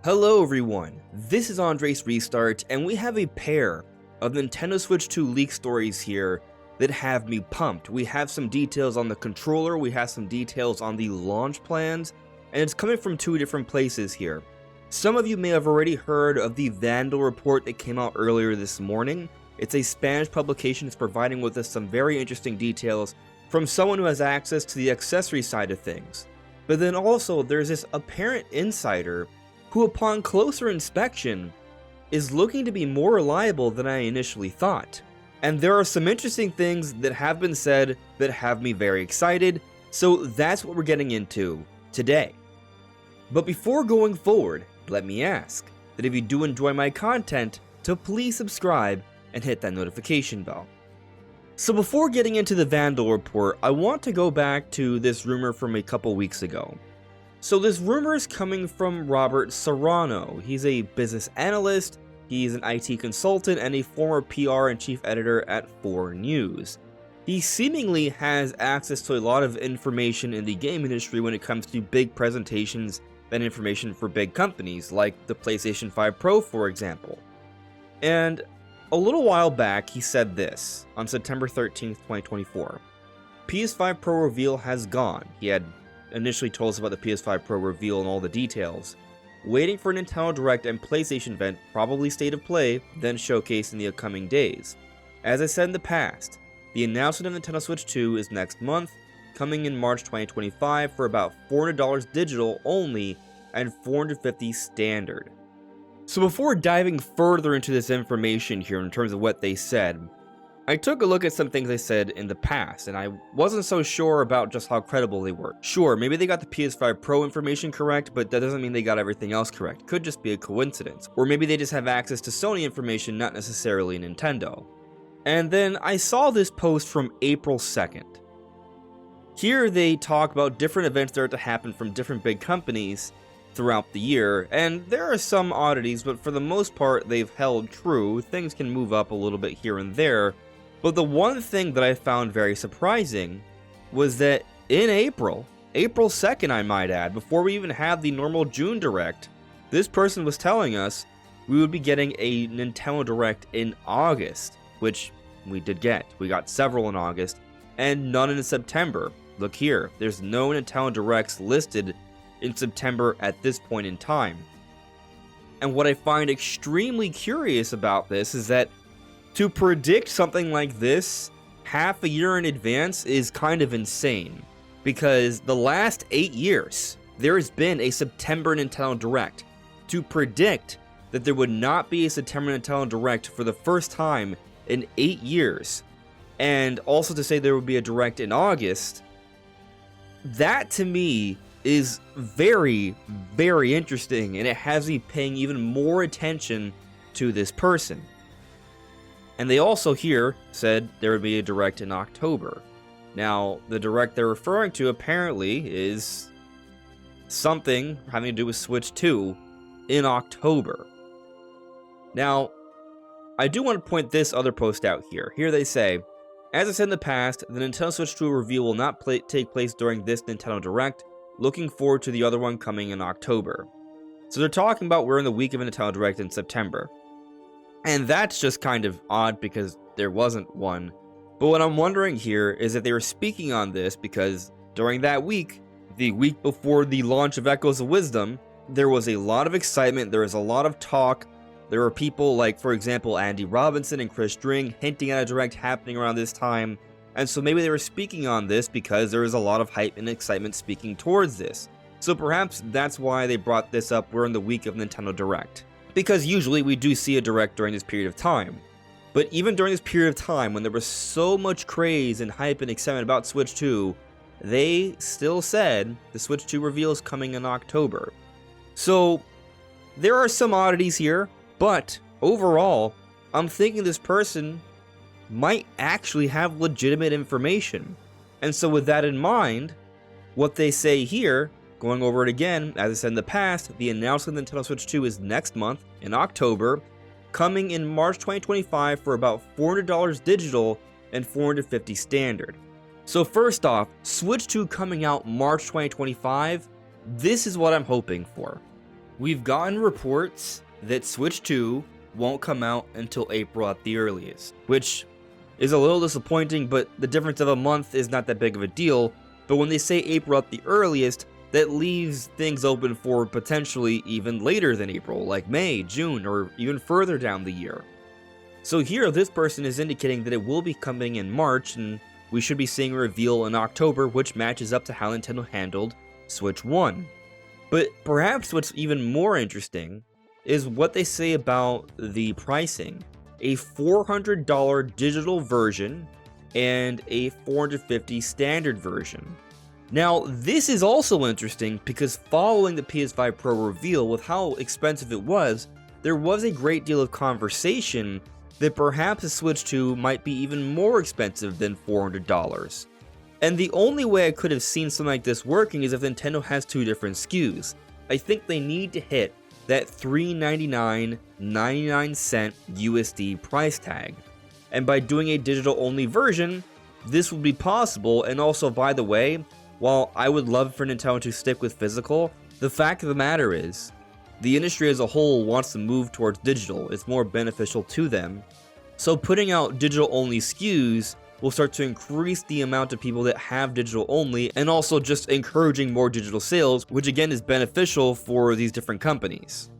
Hello everyone, this is AndresRestart, and we have a pair of Nintendo Switch 2 leak stories here that have me pumped. We have some details on the controller, we have some details on the launch plans, and it's coming from two different places here. Some of you may have already heard of the Vandal report that came out earlier this morning. It's a Spanish publication that's providing with us some very interesting details from someone who has access to the accessory side of things. But then also there's this apparent insider who upon closer inspection is looking to be more reliable than I initially thought. And there are some interesting things that have been said that have me very excited, so that's what we're getting into today. But before going forward, let me ask that if you do enjoy my content, to please subscribe and hit that notification bell. So before getting into the Vandal report, I want to go back to this rumor from a couple weeks ago. So this rumor is coming from Roberto Serrano. He's a business analyst, he's an IT consultant, and a former PR and chief editor at 4 News. He seemingly has access to a lot of information in the game industry when it comes to big presentations and information for big companies, like the PlayStation 5 Pro, for example. And a little while back, he said this, on September 13th, 2024. PS5 Pro reveal has gone. He had initially told us about the PS5 Pro reveal and all the details. Waiting for Nintendo Direct and PlayStation event, probably State of Play, then showcased in the upcoming days. As I said in the past, the announcement of Nintendo Switch 2 is next month, coming in March 2025 for about $400 digital only and $450 standard. So before diving further into this information here in terms of what they said, I took a look at some things they said in the past, and I wasn't so sure about just how credible they were. Sure, maybe they got the PS5 Pro information correct, but that doesn't mean they got everything else correct. Could just be a coincidence. Or maybe they just have access to Sony information, not necessarily Nintendo. And then I saw this post from April 2nd. Here they talk about different events that are to happen from different big companies throughout the year, and there are some oddities, but for the most part they've held true. Things can move up a little bit here and there. But the one thing that I found very surprising was that in April 2nd I might add, before we even had the normal June Direct, this person was telling us we would be getting a Nintendo Direct in August, which we did get. We got several in August, and none in September. Look here, there's no Nintendo Directs listed in September at this point in time. And what I find extremely curious about this is that to predict something like this half a year in advance is kind of insane, because the last 8 years, there has been a September Nintendo Direct. To predict that there would not be a September Nintendo Direct for the first time in 8 years, and also to say there would be a Direct in August, that to me is very, very interesting, and it has me paying even more attention to this person. And they also here said there would be a Direct in October. Now, the Direct they're referring to apparently is something having to do with Switch 2 in October. Now, I do want to point this other post out here. Here they say, as I said in the past, the Nintendo Switch 2 reveal will not take place during this Nintendo Direct. Looking forward to the other one coming in October. So they're talking about we're in the week of a Nintendo Direct in September. And that's just kind of odd because there wasn't one. But what I'm wondering here is that they were speaking on this because during that week, the week before the launch of Echoes of Wisdom, there was a lot of excitement, there was a lot of talk. There were people like, for example, Andy Robinson and Chris Dring hinting at a Direct happening around this time. And so maybe they were speaking on this because there was a lot of hype and excitement speaking towards this. So perhaps that's why they brought this up, we're in the week of Nintendo Direct. Because usually we do see a Direct during this period of time. But even during this period of time, when there was so much craze and hype and excitement about Switch 2, they still said the Switch 2 reveal is coming in October. So there are some oddities here, but overall, I'm thinking this person might actually have legitimate information. And so with that in mind, what they say here, going over it again, as I said in the past, the announcement of Nintendo Switch 2 is next month, in October, coming in March 2025 for about $400 digital and $450 standard. So first off, Switch 2 coming out March 2025, this is what I'm hoping for. We've gotten reports that Switch 2 won't come out until April at the earliest, which is a little disappointing, but the difference of a month is not that big of a deal. But when they say April at the earliest, that leaves things open for potentially even later than April, like May, June, or even further down the year. So here, this person is indicating that it will be coming in March, and we should be seeing a reveal in October, which matches up to how Nintendo handled Switch 1. But perhaps what's even more interesting is what they say about the pricing. A $400 digital version and a $450 standard version. Now, this is also interesting because following the PS5 Pro reveal with how expensive it was, there was a great deal of conversation that perhaps a Switch 2 might be even more expensive than $400. And the only way I could have seen something like this working is if Nintendo has two different SKUs. I think they need to hit that $399.99 USD price tag. And by doing a digital only version, this would be possible. And also, by the way, while I would love for Nintendo to stick with physical, the fact of the matter is, the industry as a whole wants to move towards digital. It's more beneficial to them. So putting out digital only SKUs will start to increase the amount of people that have digital only, and also just encouraging more digital sales, which again is beneficial for these different companies.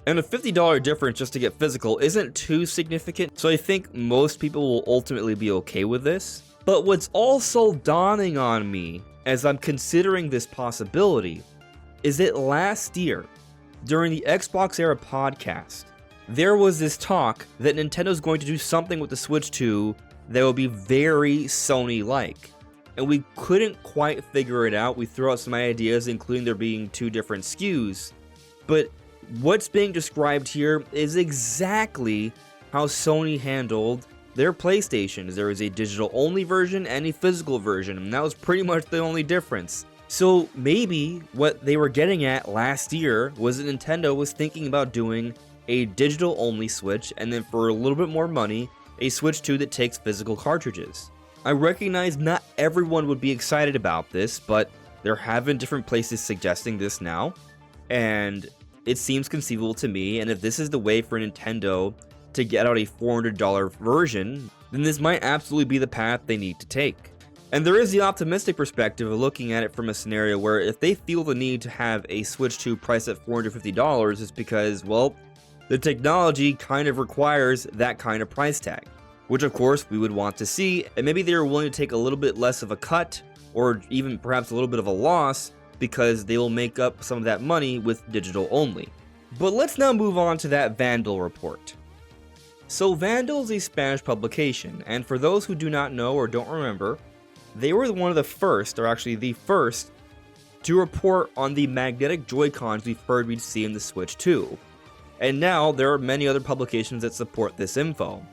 And a $50 difference just to get physical isn't too significant, so I think most people will ultimately be okay with this. But what's also dawning on me as I'm considering this possibility is that last year, during the Xbox Era podcast, there was this talk that Nintendo's going to do something with the Switch 2 that will be very Sony-like. And we couldn't quite figure it out. We threw out some ideas, including there being two different SKUs. But what's being described here is exactly how Sony handled their PlayStations. There was a digital-only version and a physical version, and that was pretty much the only difference. So maybe what they were getting at last year was that Nintendo was thinking about doing a digital-only Switch, and then for a little bit more money, a Switch 2 that takes physical cartridges. I recognize not everyone would be excited about this, but there have been different places suggesting this now, and it seems conceivable to me, and if this is the way for Nintendo to get out a $400 version, then this might absolutely be the path they need to take. And there is the optimistic perspective of looking at it from a scenario where if they feel the need to have a Switch 2 priced at $450, it's because, well, the technology kind of requires that kind of price tag, which of course we would want to see, and maybe they are willing to take a little bit less of a cut, or even perhaps a little bit of a loss, because they will make up some of that money with digital only. But let's now move on to that Vandal report. So Vandal is a Spanish publication, and for those who do not know or don't remember, they were one of the first, or actually the first, to report on the magnetic Joy-Cons we've heard we'd see in the Switch 2. And now there are many other publications that support this info.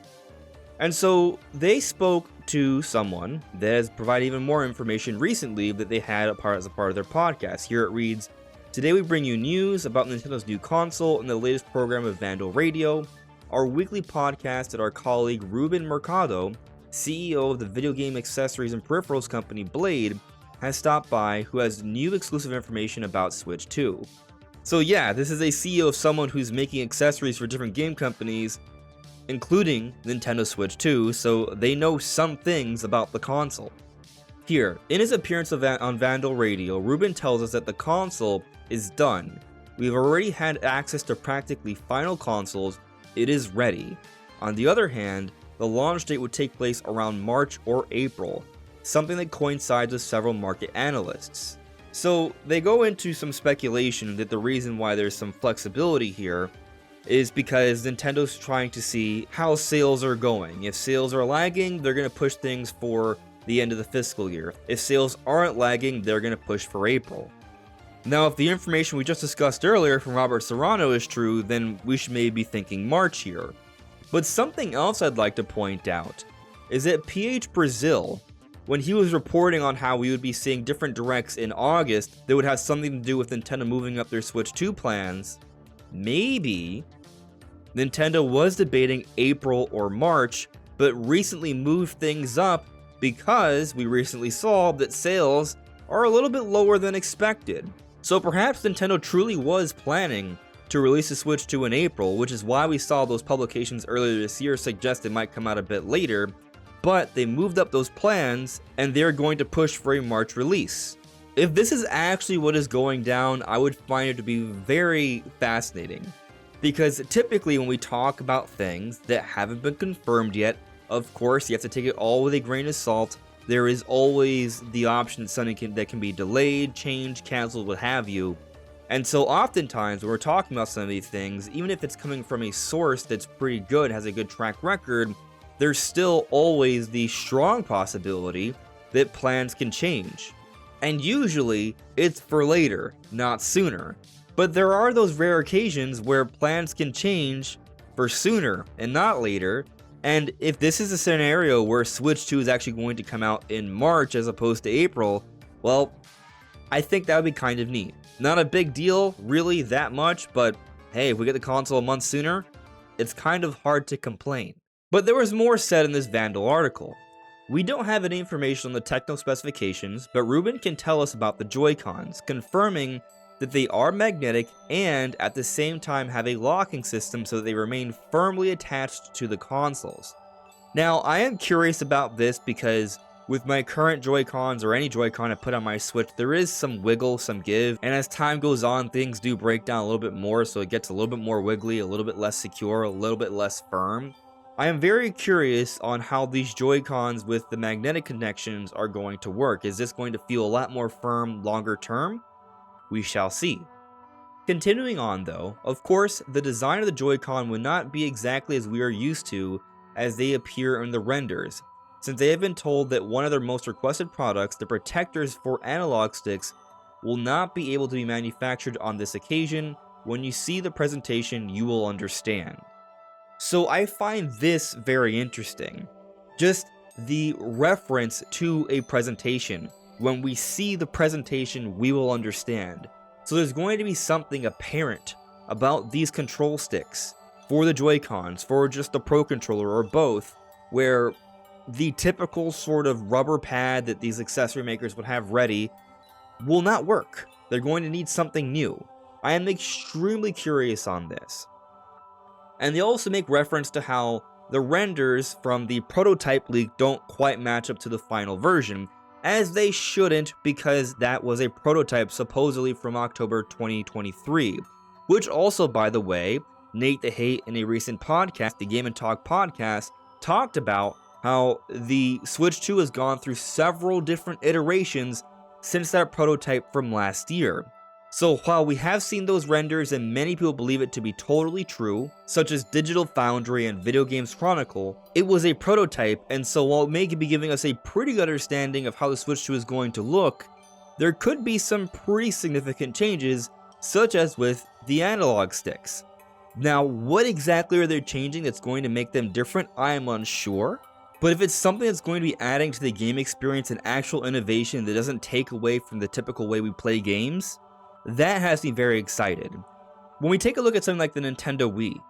And so they spoke to someone that has provided even more information recently that they had as a part of their podcast. Here it reads, "Today we bring you news about Nintendo's new console and the latest program of Vandal Radio, our weekly podcast that our colleague Ruben Mercado, CEO of the video game accessories and peripherals company Blade, has stopped by, who has new exclusive information about Switch 2. So yeah, this is a CEO of someone who's making accessories for different game companies, including Nintendo Switch 2, so they know some things about the console. Here, in his appearance on Vandal Radio, Ruben tells us that the console is done. We've already had access to practically final consoles. It is ready. On the other hand, the launch date would take place around March or April, something that coincides with several market analysts. So they go into some speculation that the reason why there's some flexibility here is because Nintendo's trying to see how sales are going. If sales are lagging, they're going to push things for the end of the fiscal year. If sales aren't lagging, they're going to push for April. Now, if the information we just discussed earlier from Roberto Serrano is true, then we should maybe be thinking March here. But something else I'd like to point out is that PH Brazil, when he was reporting on how we would be seeing different directs in August that would have something to do with Nintendo moving up their Switch 2 plans, maybe Nintendo was debating April or March, but recently moved things up because we recently saw that sales are a little bit lower than expected. So perhaps Nintendo truly was planning to release the Switch 2 in April, which is why we saw those publications earlier this year suggest it might come out a bit later, but they moved up those plans and they're going to push for a March release. If this is actually what is going down, I would find it to be very fascinating, because typically when we talk about things that haven't been confirmed yet, of course you have to take it all with a grain of salt. There is always the option that something that can be delayed, changed, canceled, what have you. And so oftentimes when we're talking about some of these things, even if it's coming from a source that's pretty good, has a good track record, there's still always the strong possibility that plans can change. And usually it's for later, not sooner. But there are those rare occasions where plans can change for sooner and not later. And if this is a scenario where Switch 2 is actually going to come out in March as opposed to April, well, I think that would be kind of neat. Not a big deal, really, that much, but hey, if we get the console a month sooner, it's kind of hard to complain. But there was more said in this Vandal article. We don't have any information on the technical specifications, but Ruben can tell us about the Joy-Cons, confirming that they are magnetic and at the same time have a locking system so that they remain firmly attached to the consoles. Now, I am curious about this because with my current Joy-Cons or any Joy-Con I put on my Switch, there is some wiggle, some give, and as time goes on, things do break down a little bit more, so it gets a little bit more wiggly, a little bit less secure, a little bit less firm. I am very curious on how these Joy-Cons with the magnetic connections are going to work. Is this going to feel a lot more firm longer term? We shall see. Continuing on though, of course, the design of the Joy-Con would not be exactly as we are used to as they appear in the renders, since they have been told that one of their most requested products, the protectors for analog sticks, will not be able to be manufactured on this occasion. When you see the presentation, you will understand. So I find this very interesting. Just the reference to a presentation. When we see the presentation, we will understand. So there's going to be something apparent about these control sticks for the Joy-Cons, for just the Pro Controller, or both, where the typical sort of rubber pad that these accessory makers would have ready will not work. They're going to need something new. I am extremely curious on this. And they also make reference to how the renders from the prototype leak don't quite match up to the final version, as they shouldn't, because that was a prototype supposedly from October 2023, which also, by the way, Nate the Hate in a recent podcast, the Game & Talk podcast, talked about how the Switch 2 has gone through several different iterations since that prototype from last year. So while we have seen those renders and many people believe it to be totally true, such as Digital Foundry and Video Games Chronicle, it was a prototype, and so while it may be giving us a pretty good understanding of how the Switch 2 is going to look, there could be some pretty significant changes, such as with the analog sticks. Now, what exactly are they changing that's going to make them different? I am unsure. But if it's something that's going to be adding to the game experience and actual innovation that doesn't take away from the typical way we play games, that has me very excited. When we take a look at something like the Nintendo Wii,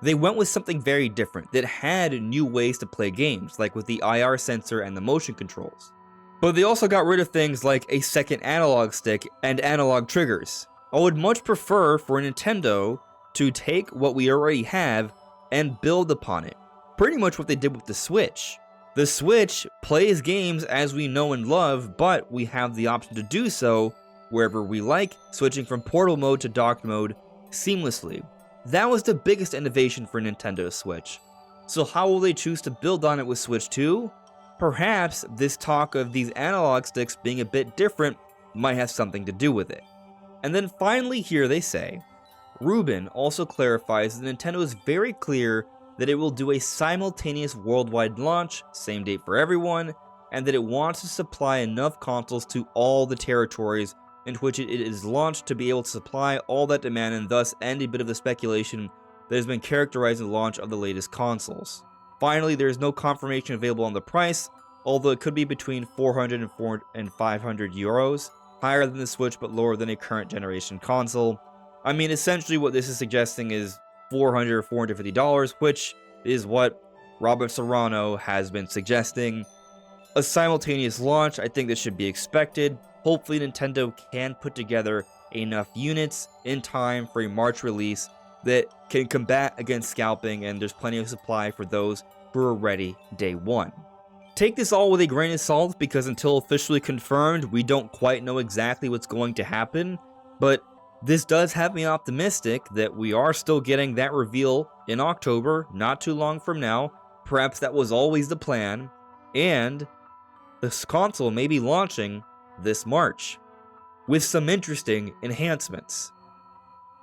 they went with something very different that had new ways to play games, like with the IR sensor and the motion controls. But they also got rid of things like a second analog stick and analog triggers. I would much prefer for Nintendo to take what we already have and build upon it. Pretty much what they did with the Switch. The Switch plays games as we know and love, but we have the option to do so wherever we like, switching from portable mode to docked mode seamlessly. That was the biggest innovation for Nintendo Switch. So how will they choose to build on it with Switch 2? Perhaps this talk of these analog sticks being a bit different might have something to do with it. And then finally here they say, Ruben also clarifies that Nintendo is very clear that it will do a simultaneous worldwide launch, same date for everyone, and that it wants to supply enough consoles to all the territories in which it is launched to be able to supply all that demand, and thus end a bit of the speculation that has been characterizing the launch of the latest consoles. Finally, there is no confirmation available on the price, although it could be between 400 and 500 euros, higher than the Switch but lower than a current generation console. I mean, essentially what this is suggesting is $400 or $450, which is what Roberto Serrano has been suggesting. a simultaneous launch. I think this should be expected. Hopefully Nintendo can put together enough units in time for a March release that can combat against scalping, and there's plenty of supply for those who are ready day one. Take this all with a grain of salt, because until officially confirmed, we don't quite know exactly what's going to happen, but this does have me optimistic that we are still getting that reveal in October, not too long from now. Perhaps that was always the plan, and this console may be launching this March with some interesting enhancements.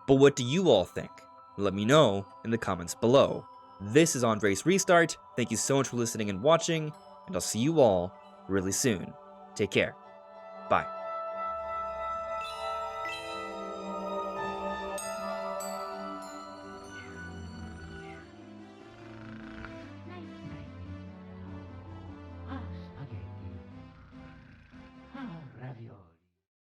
But what do you all think? Let me know in the comments below. This is AndresRestart. Thank you so much for listening and watching, and I'll see you all really soon. Take care. Bye.